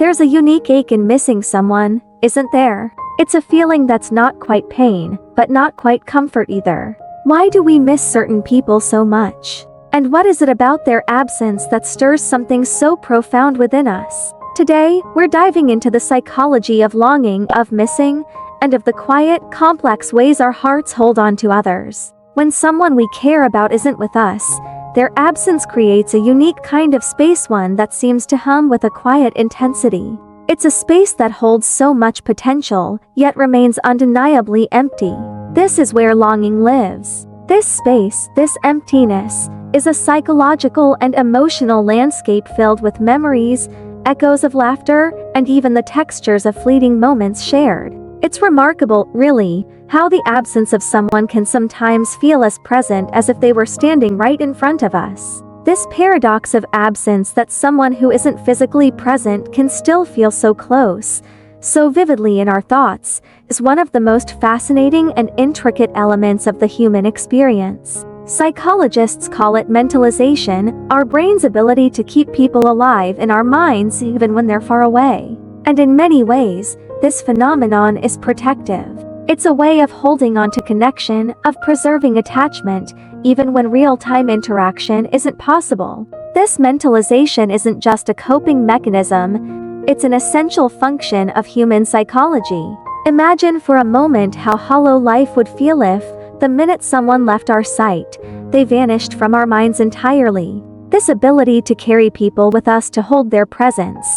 There's a unique ache in missing someone, isn't there? It's a feeling that's not quite pain, but not quite comfort either. Why do we miss certain people so much? And what is it about their absence that stirs something so profound within us? Today, we're diving into the psychology of longing, of missing, and of the quiet, complex ways our hearts hold on to others. When someone we care about isn't with us, their absence creates a unique kind of space, one that seems to hum with a quiet intensity. It's a space that holds so much potential, yet remains undeniably empty. This is where longing lives. This space, this emptiness, is a psychological and emotional landscape filled with memories, echoes of laughter, and even the textures of fleeting moments shared. It's remarkable, really, how the absence of someone can sometimes feel as present as if they were standing right in front of us. This paradox of absence, that someone who isn't physically present can still feel so close, so vividly in our thoughts, is one of the most fascinating and intricate elements of the human experience. Psychologists call it mentalization, our brain's ability to keep people alive in our minds even when they're far away. And in many ways, this phenomenon is protective. It's a way of holding on to connection, of preserving attachment, even when real-time interaction isn't possible. This mentalization isn't just a coping mechanism, it's an essential function of human psychology. Imagine for a moment how hollow life would feel if, the minute someone left our sight, they vanished from our minds entirely. This ability to carry people with us, to hold their presence,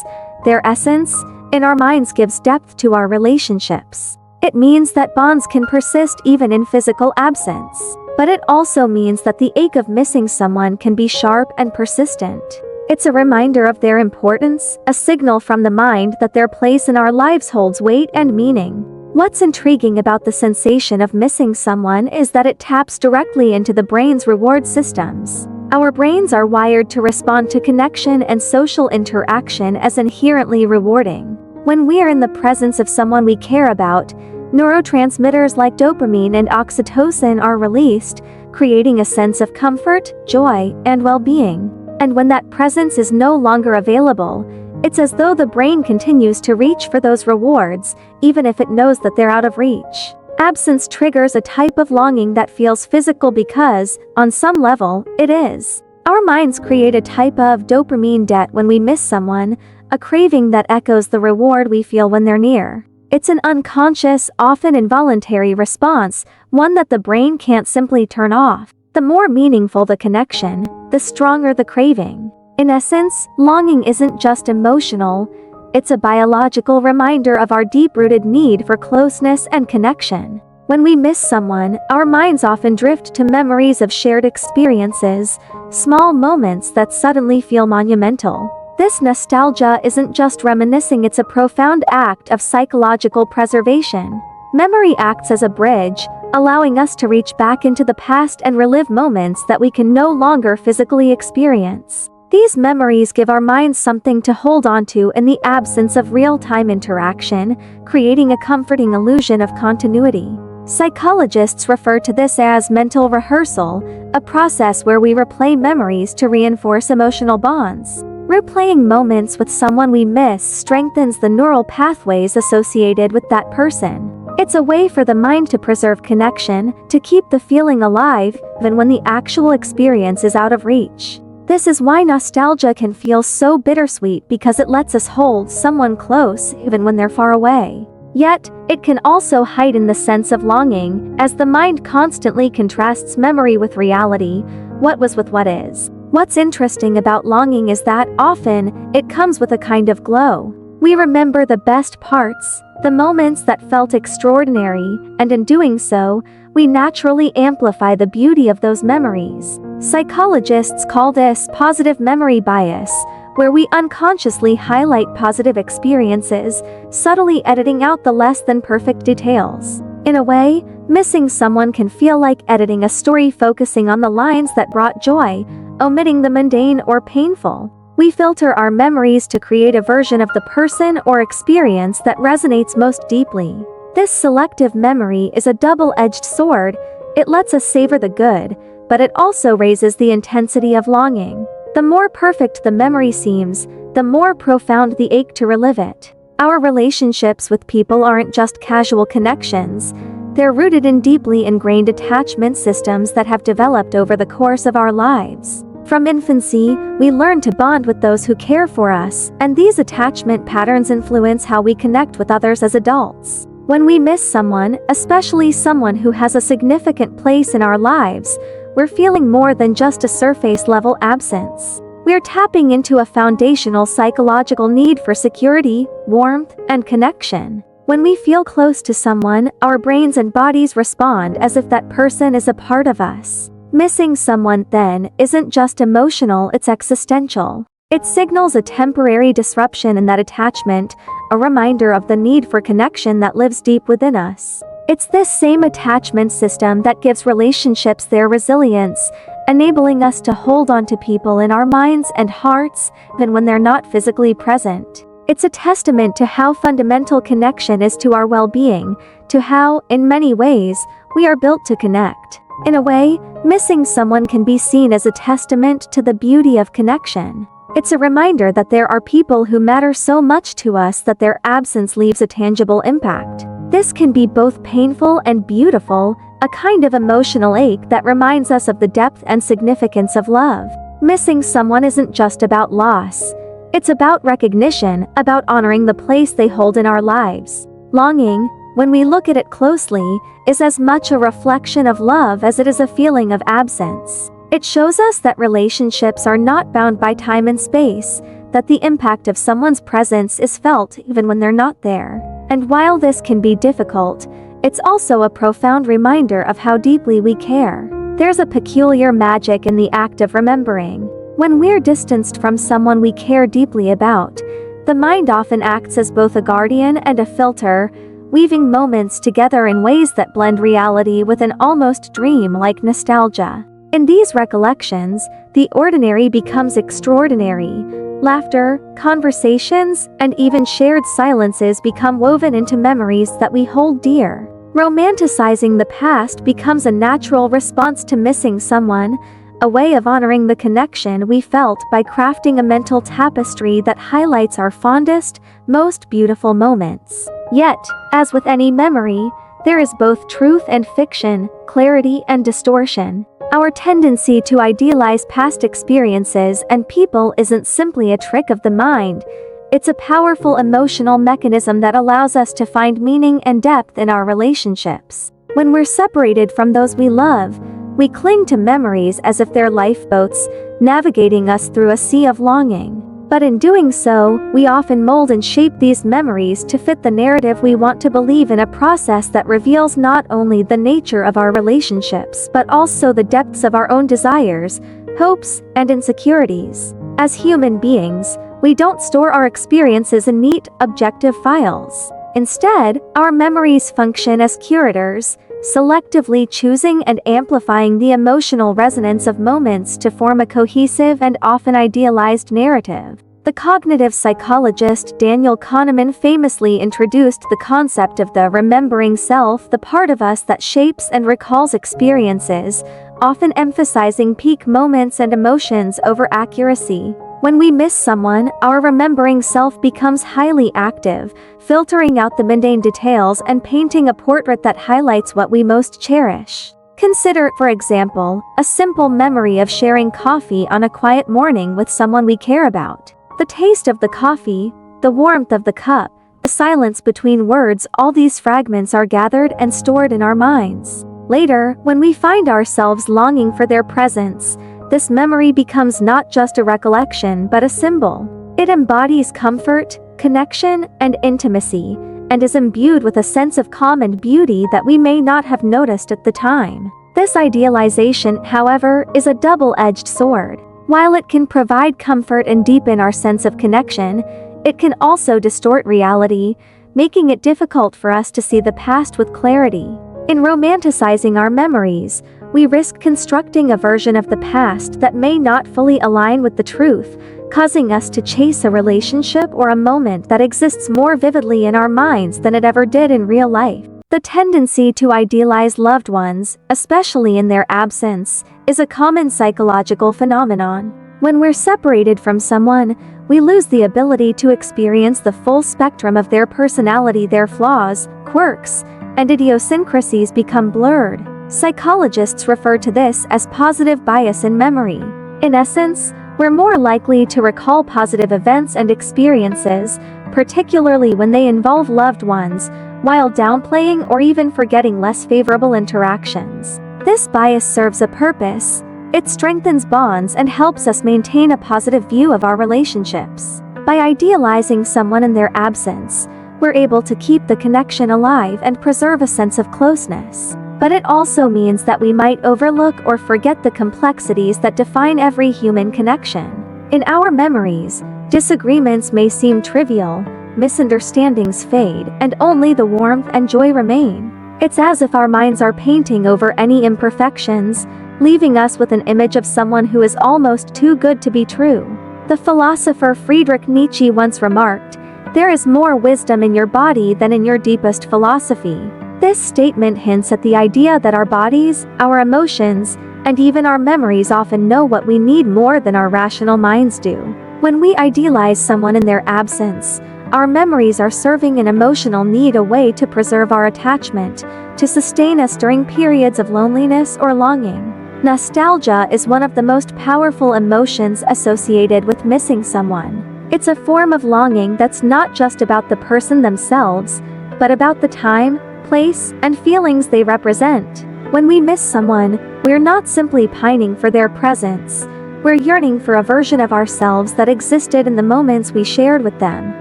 their essence, in our minds gives depth to our relationships. It means that bonds can persist even in physical absence. But it also means that the ache of missing someone can be sharp and persistent. It's a reminder of their importance, a signal from the mind that their place in our lives holds weight and meaning. What's intriguing about the sensation of missing someone is that it taps directly into the brain's reward systems. Our brains are wired to respond to connection and social interaction as inherently rewarding. When we are in the presence of someone we care about, neurotransmitters like dopamine and oxytocin are released, creating a sense of comfort, joy, and well-being. And when that presence is no longer available, it's as though the brain continues to reach for those rewards, even if it knows that they're out of reach. Absence triggers a type of longing that feels physical because, on some level, it is. Our minds create a type of dopamine debt when we miss someone, a craving that echoes the reward we feel when they're near. It's an unconscious, often involuntary response, one that the brain can't simply turn off. The more meaningful the connection, the stronger the craving. In essence, longing isn't just emotional, it's a biological reminder of our deep-rooted need for closeness and connection. When we miss someone, our minds often drift to memories of shared experiences, small moments that suddenly feel monumental. This nostalgia isn't just reminiscing, it's a profound act of psychological preservation. Memory acts as a bridge, allowing us to reach back into the past and relive moments that we can no longer physically experience. These memories give our minds something to hold on to in the absence of real-time interaction, creating a comforting illusion of continuity. Psychologists refer to this as mental rehearsal, a process where we replay memories to reinforce emotional bonds. Replaying moments with someone we miss strengthens the neural pathways associated with that person. It's a way for the mind to preserve connection, to keep the feeling alive, even when the actual experience is out of reach. This is why nostalgia can feel so bittersweet, because it lets us hold someone close even when they're far away. Yet, it can also heighten the sense of longing, as the mind constantly contrasts memory with reality, what was with what is. What's interesting about longing is that, often, it comes with a kind of glow. We remember the best parts, the moments that felt extraordinary, and in doing so, we naturally amplify the beauty of those memories. Psychologists call this positive memory bias, where we unconsciously highlight positive experiences, subtly editing out the less than perfect details. In a way, missing someone can feel like editing a story, focusing on the lines that brought joy, omitting the mundane or painful. We filter our memories to create a version of the person or experience that resonates most deeply. This selective memory is a double-edged sword. It lets us savor the good, but it also raises the intensity of longing. The more perfect the memory seems, the more profound the ache to relive it. Our relationships with people aren't just casual connections. They're rooted in deeply ingrained attachment systems that have developed over the course of our lives. From infancy, we learn to bond with those who care for us, and these attachment patterns influence how we connect with others as adults. When we miss someone, especially someone who has a significant place in our lives, we're feeling more than just a surface-level absence. We're tapping into a foundational psychological need for security, warmth, and connection. When we feel close to someone, our brains and bodies respond as if that person is a part of us. Missing someone, then, isn't just emotional, it's existential. It signals a temporary disruption in that attachment, a reminder of the need for connection that lives deep within us. It's this same attachment system that gives relationships their resilience, enabling us to hold on to people in our minds and hearts, even when they're not physically present. It's a testament to how fundamental connection is to our well-being, to how, in many ways, we are built to connect. In a way, missing someone can be seen as a testament to the beauty of connection. It's a reminder that there are people who matter so much to us that their absence leaves a tangible impact. This can be both painful and beautiful, a kind of emotional ache that reminds us of the depth and significance of love. Missing someone isn't just about loss. It's about recognition, about honoring the place they hold in our lives. Longing, when we look at it closely, is as much a reflection of love as it is a feeling of absence. It shows us that relationships are not bound by time and space, that the impact of someone's presence is felt even when they're not there. And while this can be difficult, it's also a profound reminder of how deeply we care. There's a peculiar magic in the act of remembering. When we're distanced from someone we care deeply about, the mind often acts as both a guardian and a filter, weaving moments together in ways that blend reality with an almost dream-like nostalgia. In these recollections, the ordinary becomes extraordinary. Laughter, conversations, and even shared silences become woven into memories that we hold dear. Romanticizing the past becomes a natural response to missing someone, a way of honoring the connection we felt by crafting a mental tapestry that highlights our fondest, most beautiful moments. Yet, as with any memory, there is both truth and fiction, clarity and distortion. Our tendency to idealize past experiences and people isn't simply a trick of the mind. It's a powerful emotional mechanism that allows us to find meaning and depth in our relationships. When we're separated from those we love, we cling to memories as if they're lifeboats, navigating us through a sea of longing. But in doing so, we often mold and shape these memories to fit the narrative we want to believe, in a process that reveals not only the nature of our relationships but also the depths of our own desires, hopes, and insecurities. As human beings, we don't store our experiences in neat, objective files. Instead, our memories function as curators, selectively choosing and amplifying the emotional resonance of moments to form a cohesive and often idealized narrative. The cognitive psychologist Daniel Kahneman famously introduced the concept of the remembering self, the part of us that shapes and recalls experiences, often emphasizing peak moments and emotions over accuracy. When we miss someone, our remembering self becomes highly active, filtering out the mundane details and painting a portrait that highlights what we most cherish. Consider, for example, a simple memory of sharing coffee on a quiet morning with someone we care about. The taste of the coffee, the warmth of the cup, the silence between words, all these fragments are gathered and stored in our minds. Later, when we find ourselves longing for their presence, this memory becomes not just a recollection but a symbol. It embodies comfort, connection, and intimacy, and is imbued with a sense of calm and beauty that we may not have noticed at the time. This idealization, however, is a double-edged sword. While it can provide comfort and deepen our sense of connection, it can also distort reality, making it difficult for us to see the past with clarity. In romanticizing our memories, we risk constructing a version of the past that may not fully align with the truth, causing us to chase a relationship or a moment that exists more vividly in our minds than it ever did in real life. The tendency to idealize loved ones, especially in their absence, is a common psychological phenomenon. When we're separated from someone, we lose the ability to experience the full spectrum of their personality. Their flaws, quirks, and idiosyncrasies become blurred. Psychologists refer to this as positive bias in memory. In essence, we're more likely to recall positive events and experiences, particularly when they involve loved ones, while downplaying or even forgetting less favorable interactions. This bias serves a purpose. It strengthens bonds and helps us maintain a positive view of our relationships. By idealizing someone in their absence, we're able to keep the connection alive and preserve a sense of closeness. But it also means that we might overlook or forget the complexities that define every human connection. In our memories, disagreements may seem trivial, misunderstandings fade, and only the warmth and joy remain. It's as if our minds are painting over any imperfections, leaving us with an image of someone who is almost too good to be true. The philosopher Friedrich Nietzsche once remarked, "There is more wisdom in your body than in your deepest philosophy." This statement hints at the idea that our bodies, our emotions, and even our memories often know what we need more than our rational minds do. When we idealize someone in their absence, our memories are serving an emotional need, a way to preserve our attachment, to sustain us during periods of loneliness or longing. Nostalgia is one of the most powerful emotions associated with missing someone. It's a form of longing that's not just about the person themselves, but about the time, place, and feelings they represent. When we miss someone, we're not simply pining for their presence. We're yearning for a version of ourselves that existed in the moments we shared with them.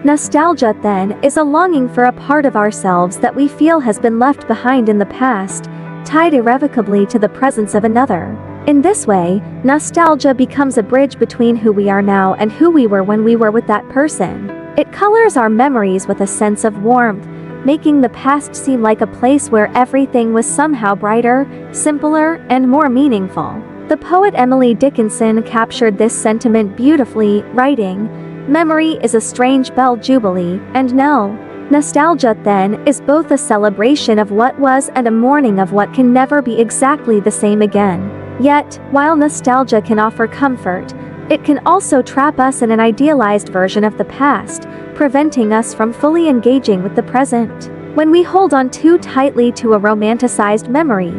Nostalgia, then, is a longing for a part of ourselves that we feel has been left behind in the past, tied irrevocably to the presence of another. In this way, nostalgia becomes a bridge between who we are now and who we were when we were with that person. It colors our memories with a sense of warmth, making the past seem like a place where everything was somehow brighter, simpler, and more meaningful. The poet Emily Dickinson captured this sentiment beautifully, writing, "Memory is a strange bell jubilee, and no. Nostalgia, then, is both a celebration of what was and a mourning of what can never be exactly the same again." Yet, while nostalgia can offer comfort, it can also trap us in an idealized version of the past, preventing us from fully engaging with the present. When we hold on too tightly to a romanticized memory,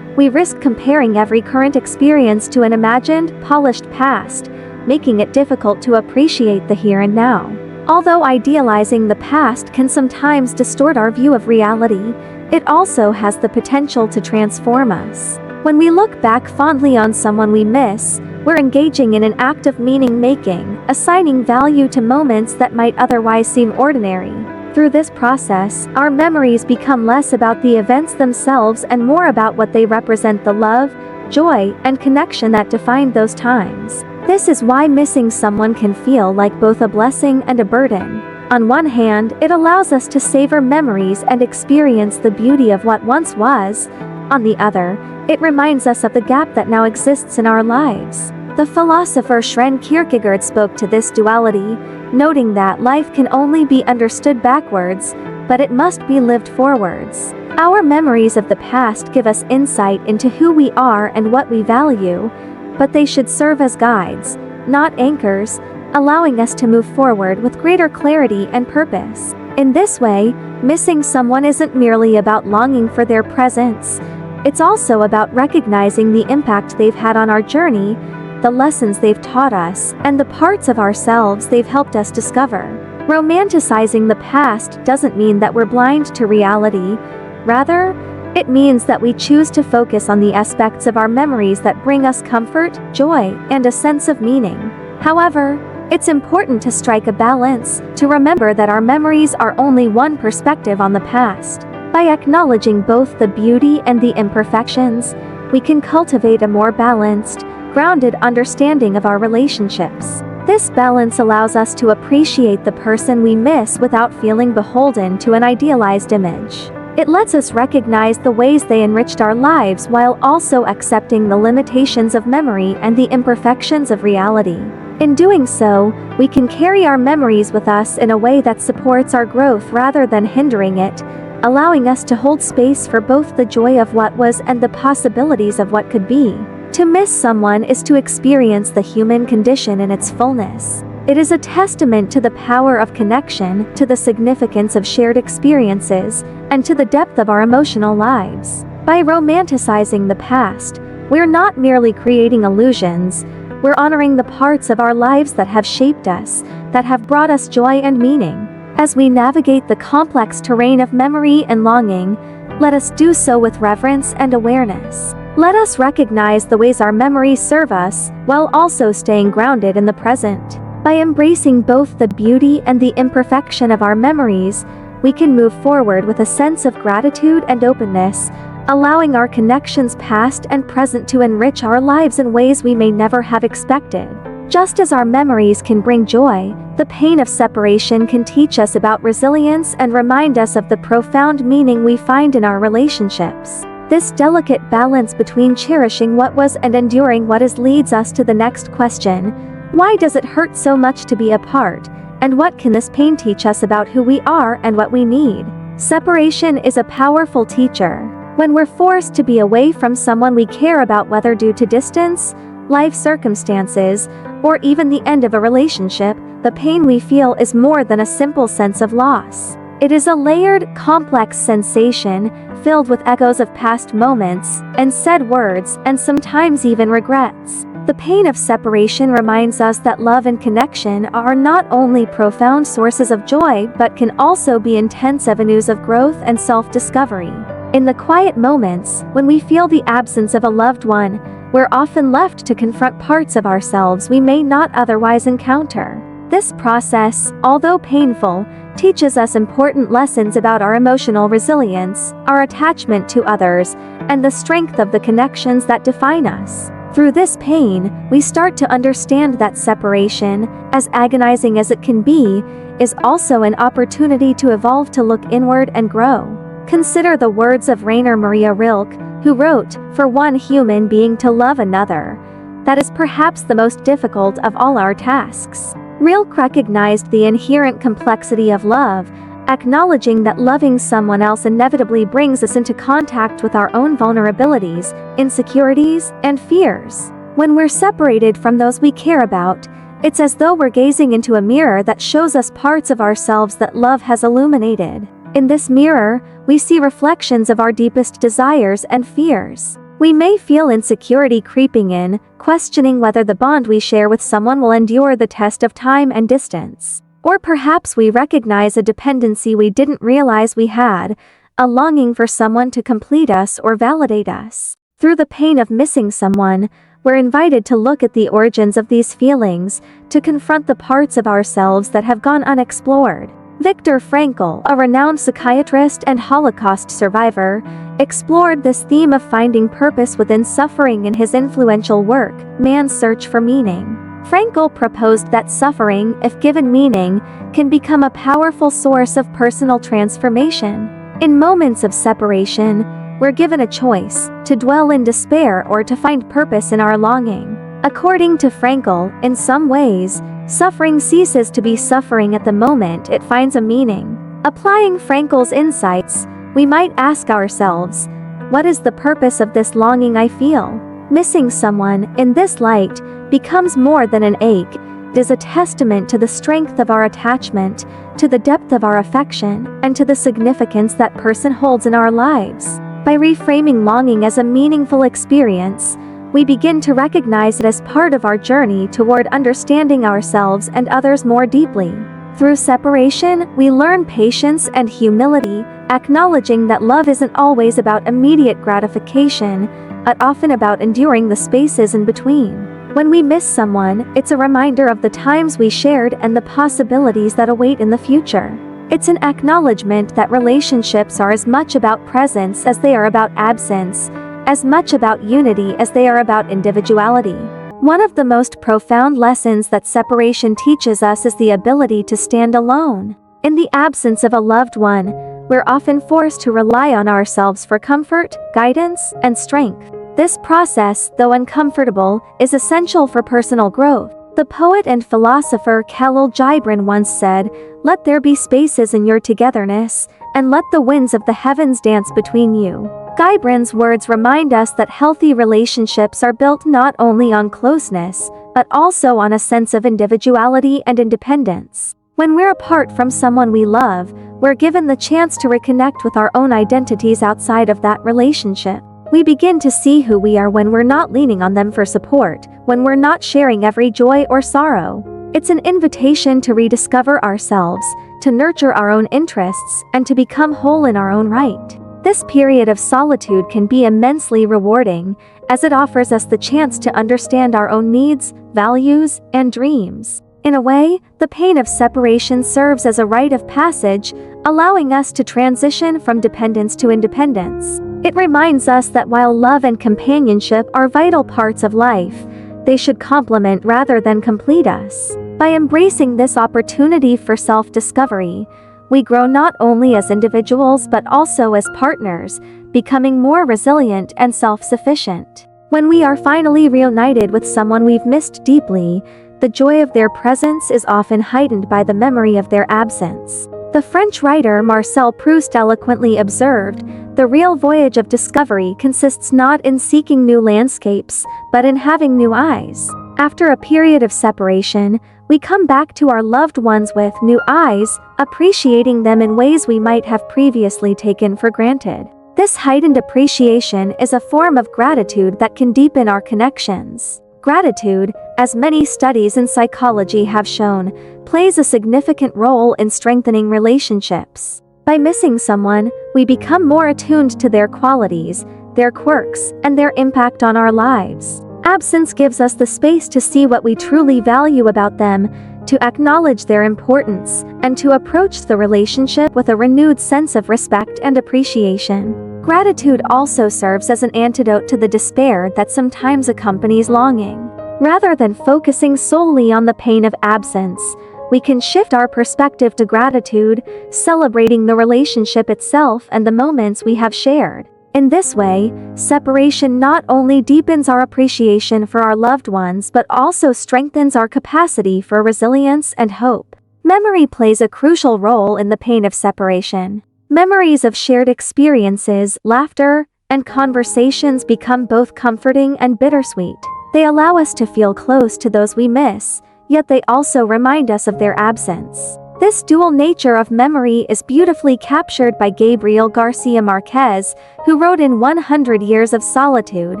we risk comparing every current experience to an imagined, polished past, making it difficult to appreciate the here and now. Although idealizing the past can sometimes distort our view of reality, it also has the potential to transform us. When we look back fondly on someone we miss, we're engaging in an act of meaning-making, assigning value to moments that might otherwise seem ordinary. Through this process, our memories become less about the events themselves and more about what they represent: the love, joy, and connection that defined those times. This is why missing someone can feel like both a blessing and a burden. On one hand, it allows us to savor memories and experience the beauty of what once was. On the other, it reminds us of the gap that now exists in our lives. The philosopher Søren Kierkegaard spoke to this duality, noting that life can only be understood backwards, but it must be lived forwards. Our memories of the past give us insight into who we are and what we value, but they should serve as guides, not anchors, allowing us to move forward with greater clarity and purpose. In this way, missing someone isn't merely about longing for their presence. It's also about recognizing the impact they've had on our journey, the lessons they've taught us, and the parts of ourselves they've helped us discover. Romanticizing the past doesn't mean that we're blind to reality. Rather, it means that we choose to focus on the aspects of our memories that bring us comfort, joy, and a sense of meaning. However, it's important to strike a balance, to remember that our memories are only one perspective on the past. By acknowledging both the beauty and the imperfections, we can cultivate a more balanced, grounded understanding of our relationships. This balance allows us to appreciate the person we miss without feeling beholden to an idealized image. It lets us recognize the ways they enriched our lives while also accepting the limitations of memory and the imperfections of reality. In doing so, we can carry our memories with us in a way that supports our growth rather than hindering it, allowing us to hold space for both the joy of what was and the possibilities of what could be. To miss someone is to experience the human condition in its fullness. It is a testament to the power of connection, to the significance of shared experiences, and to the depth of our emotional lives. By romanticizing the past, we're not merely creating illusions, we're honoring the parts of our lives that have shaped us, that have brought us joy and meaning. As we navigate the complex terrain of memory and longing, let us do so with reverence and awareness. Let us recognize the ways our memories serve us, while also staying grounded in the present. By embracing both the beauty and the imperfection of our memories, we can move forward with a sense of gratitude and openness, allowing our connections past and present to enrich our lives in ways we may never have expected. Just as our memories can bring joy, the pain of separation can teach us about resilience and remind us of the profound meaning we find in our relationships. This delicate balance between cherishing what was and enduring what is leads us to the next question: why does it hurt so much to be apart, and what can this pain teach us about who we are and what we need? Separation is a powerful teacher. When we're forced to be away from someone we care about, whether due to distance, life circumstances, or even the end of a relationship, the pain we feel is more than a simple sense of loss. It is a layered, complex sensation, filled with echoes of past moments, and said words, and sometimes even regrets. The pain of separation reminds us that love and connection are not only profound sources of joy but can also be intense avenues of growth and self-discovery. In the quiet moments, when we feel the absence of a loved one, we're often left to confront parts of ourselves we may not otherwise encounter. This process, although painful, teaches us important lessons about our emotional resilience, our attachment to others, and the strength of the connections that define us. Through this pain, we start to understand that separation, as agonizing as it can be, is also an opportunity to evolve, to look inward and grow. Consider the words of Rainer Maria Rilke, who wrote, "For one human being to love another, that is perhaps the most difficult of all our tasks." Rilke recognized the inherent complexity of love, acknowledging that loving someone else inevitably brings us into contact with our own vulnerabilities, insecurities, and fears. When we're separated from those we care about, it's as though we're gazing into a mirror that shows us parts of ourselves that love has illuminated. In this mirror, we see reflections of our deepest desires and fears. We may feel insecurity creeping in, questioning whether the bond we share with someone will endure the test of time and distance. Or perhaps we recognize a dependency we didn't realize we had, a longing for someone to complete us or validate us. Through the pain of missing someone, we're invited to look at the origins of these feelings, to confront the parts of ourselves that have gone unexplored. Viktor Frankl, a renowned psychiatrist and Holocaust survivor, explored this theme of finding purpose within suffering in his influential work, Man's Search for Meaning. Frankl proposed that suffering, if given meaning, can become a powerful source of personal transformation. In moments of separation, we're given a choice, to dwell in despair or to find purpose in our longing. According to Frankl, in some ways, suffering ceases to be suffering at the moment it finds a meaning. Applying Frankl's insights, we might ask ourselves, what is the purpose of this longing I feel? Missing someone, in this light, becomes more than an ache. It is a testament to the strength of our attachment, to the depth of our affection, and to the significance that person holds in our lives. By reframing longing as a meaningful experience, we begin to recognize it as part of our journey toward understanding ourselves and others more deeply. Through separation, we learn patience and humility, acknowledging that love isn't always about immediate gratification, but often about enduring the spaces in between. When we miss someone, it's a reminder of the times we shared and the possibilities that await in the future. It's an acknowledgement that relationships are as much about presence as they are about absence, as much about unity as they are about individuality. One of the most profound lessons that separation teaches us is the ability to stand alone. In the absence of a loved one, we're often forced to rely on ourselves for comfort, guidance, and strength. This process, though uncomfortable, is essential for personal growth. The poet and philosopher Khalil Gibran once said, "Let there be spaces in your togetherness, and let the winds of the heavens dance between you." Gibran's words remind us that healthy relationships are built not only on closeness, but also on a sense of individuality and independence. When we're apart from someone we love, we're given the chance to reconnect with our own identities outside of that relationship. We begin to see who we are when we're not leaning on them for support, when we're not sharing every joy or sorrow. It's an invitation to rediscover ourselves, to nurture our own interests, and to become whole in our own right. This period of solitude can be immensely rewarding, as it offers us the chance to understand our own needs, values, and dreams. In a way, the pain of separation serves as a rite of passage, allowing us to transition from dependence to independence. It reminds us that while love and companionship are vital parts of life, they should complement rather than complete us. By embracing this opportunity for self-discovery, we grow not only as individuals but also as partners, becoming more resilient and self-sufficient. When we are finally reunited with someone we've missed deeply, the joy of their presence is often heightened by the memory of their absence. The French writer Marcel Proust eloquently observed, "The real voyage of discovery consists not in seeking new landscapes, but in having new eyes." After a period of separation, we come back to our loved ones with new eyes, appreciating them in ways we might have previously taken for granted. This heightened appreciation is a form of gratitude that can deepen our connections. Gratitude, as many studies in psychology have shown, plays a significant role in strengthening relationships. By missing someone, we become more attuned to their qualities, their quirks, and their impact on our lives. Absence gives us the space to see what we truly value about them, to acknowledge their importance, and to approach the relationship with a renewed sense of respect and appreciation. Gratitude also serves as an antidote to the despair that sometimes accompanies longing. Rather than focusing solely on the pain of absence, we can shift our perspective to gratitude, celebrating the relationship itself and the moments we have shared. In this way, separation not only deepens our appreciation for our loved ones but also strengthens our capacity for resilience and hope. Memory plays a crucial role in the pain of separation. Memories of shared experiences, laughter, and conversations become both comforting and bittersweet. They allow us to feel close to those we miss, yet they also remind us of their absence. This dual nature of memory is beautifully captured by Gabriel Garcia Marquez, who wrote in 100 Years of Solitude,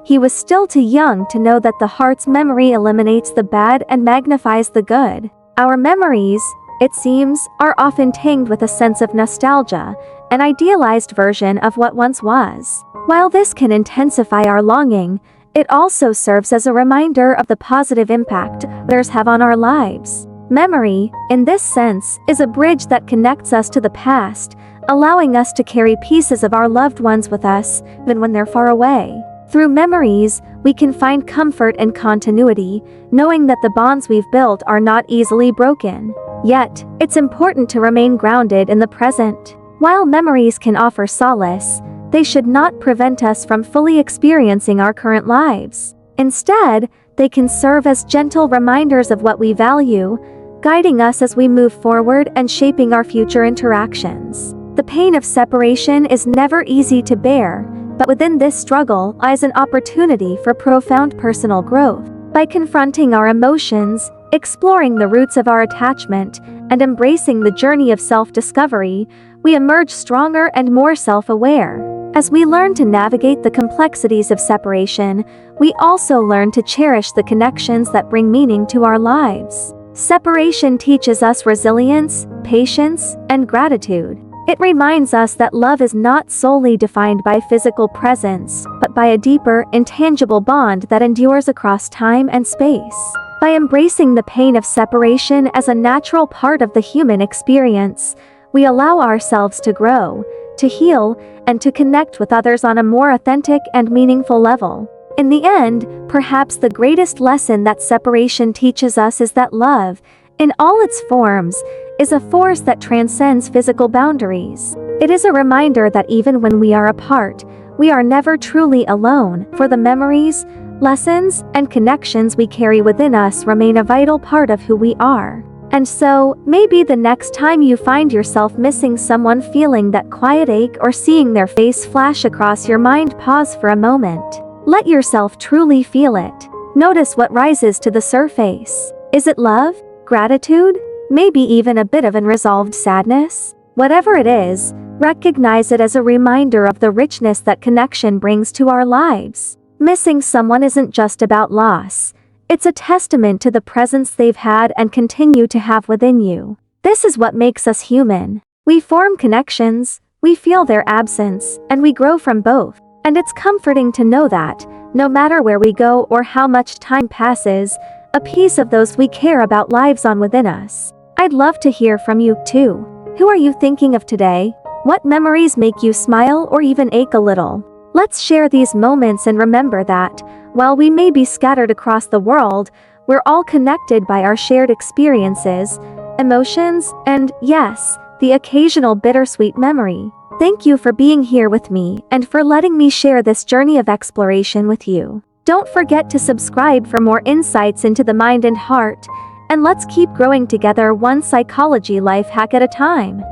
"He was still too young to know that the heart's memory eliminates the bad and magnifies the good." Our memories, it seems, are often tinged with a sense of nostalgia, an idealized version of what once was. While this can intensify our longing, it also serves as a reminder of the positive impact others have on our lives. Memory, in this sense, is a bridge that connects us to the past, allowing us to carry pieces of our loved ones with us, even when they're far away. Through memories, we can find comfort and continuity, knowing that the bonds we've built are not easily broken. Yet, it's important to remain grounded in the present. While memories can offer solace, they should not prevent us from fully experiencing our current lives. Instead, they can serve as gentle reminders of what we value, guiding us as we move forward and shaping our future interactions. The pain of separation is never easy to bear, but within this struggle lies an opportunity for profound personal growth. By confronting our emotions, exploring the roots of our attachment, and embracing the journey of self-discovery, we emerge stronger and more self-aware. As we learn to navigate the complexities of separation, we also learn to cherish the connections that bring meaning to our lives. Separation teaches us resilience, patience, and gratitude. It reminds us that love is not solely defined by physical presence, but by a deeper, intangible bond that endures across time and space. By embracing the pain of separation as a natural part of the human experience, we allow ourselves to grow, to heal, and to connect with others on a more authentic and meaningful level. In the end, perhaps the greatest lesson that separation teaches us is that love, in all its forms, is a force that transcends physical boundaries. It is a reminder that even when we are apart, we are never truly alone, for the memories, lessons, and connections we carry within us remain a vital part of who we are. And so, maybe the next time you find yourself missing someone, feeling that quiet ache or seeing their face flash across your mind, pause for a moment. Let yourself truly feel it. Notice what rises to the surface. Is it love? Gratitude? Maybe even a bit of unresolved sadness? Whatever it is, recognize it as a reminder of the richness that connection brings to our lives. Missing someone isn't just about loss. It's a testament to the presence they've had and continue to have within you. This is what makes us human. We form connections, we feel their absence, and we grow from both. And it's comforting to know that, no matter where we go or how much time passes, a piece of those we care about lives on within us. I'd love to hear from you too. Who are you thinking of today? What memories make you smile or even ache a little? Let's share these moments and remember that, while we may be scattered across the world, we're all connected by our shared experiences, emotions, and, yes, the occasional bittersweet memory. Thank you for being here with me and for letting me share this journey of exploration with you. Don't forget to subscribe for more insights into the mind and heart, and let's keep growing together, one psychology life hack at a time.